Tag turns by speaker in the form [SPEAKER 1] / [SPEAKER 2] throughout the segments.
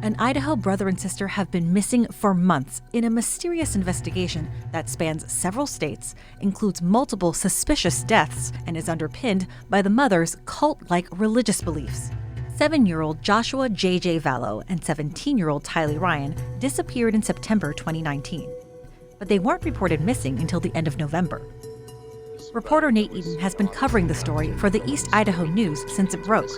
[SPEAKER 1] An Idaho brother and sister have been missing for months in a mysterious investigation that spans several states, includes multiple suspicious deaths, and is underpinned by the mother's cult-like religious beliefs. 7-year-old Joshua J.J. Vallow and 17-year-old Tylee Ryan disappeared in September 2019. But they weren't reported missing until the end of November. Reporter Nate Eden has been covering the story for the East Idaho News since it broke.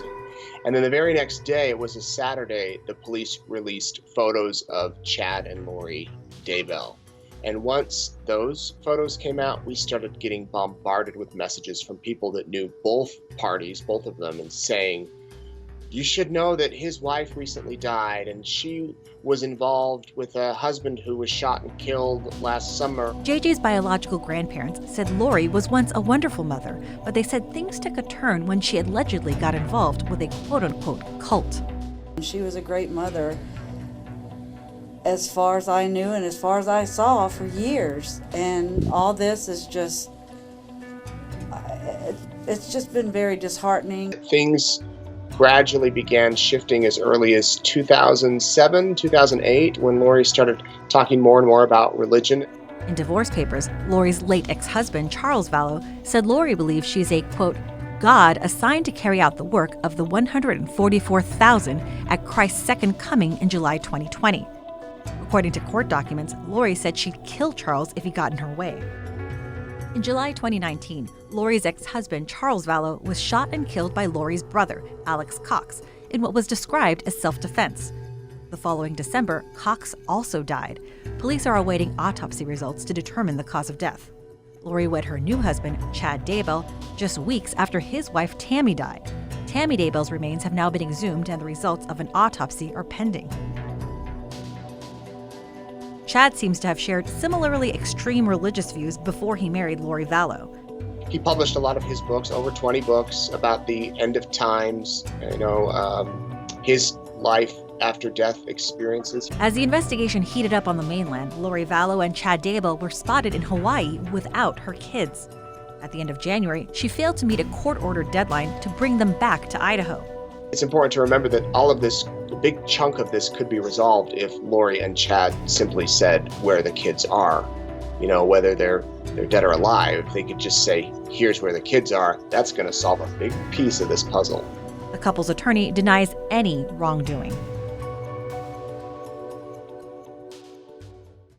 [SPEAKER 2] And then the very next day, it was a Saturday, the police released photos of Chad and Lori Vallow. And once those photos came out, we started getting bombarded with messages from people that knew both parties, both of them, and saying, you should know that his wife recently died and she was involved with a husband who was shot and killed last summer.
[SPEAKER 1] JJ's biological grandparents said Lori was once a wonderful mother, but they said things took a turn when she allegedly got involved with a quote-unquote cult.
[SPEAKER 3] She was a great mother as far as I knew and as far as I saw for years. And all this is just, it's just been very disheartening.
[SPEAKER 2] Things gradually began shifting as early as 2007, 2008, when Lori started talking more and more about religion.
[SPEAKER 1] In divorce papers, Lori's late ex-husband, Charles Vallow, said Lori believes she's a, quote, God assigned to carry out the work of the 144,000 at Christ's second coming in July 2020. According to court documents, Lori said she'd kill Charles if he got in her way. In July 2019, Lori's ex-husband, Charles Vallow, was shot and killed by Lori's brother, Alex Cox, in what was described as self-defense. The following December, Cox also died. Police are awaiting autopsy results to determine the cause of death. Lori wed her new husband, Chad Daybell, just weeks after his wife Tammy died. Tammy Daybell's remains have now been exhumed and the results of an autopsy are pending. Chad seems to have shared similarly extreme religious views before he married Lori Vallow.
[SPEAKER 2] He published a lot of his books, over 20 books, about the end of times, his life after death experiences.
[SPEAKER 1] As the investigation heated up on the mainland, Lori Vallow and Chad Daybell were spotted in Hawaii without her kids. At the end of January, she failed to meet a court-ordered deadline to bring them back to Idaho.
[SPEAKER 2] It's important to remember that all of this, a big chunk of this could be resolved if Lori and Chad simply said where the kids are. You know, whether they're dead or alive, if they could just say, here's where the kids are, that's going to solve a big piece of this puzzle.
[SPEAKER 1] The couple's attorney denies any wrongdoing.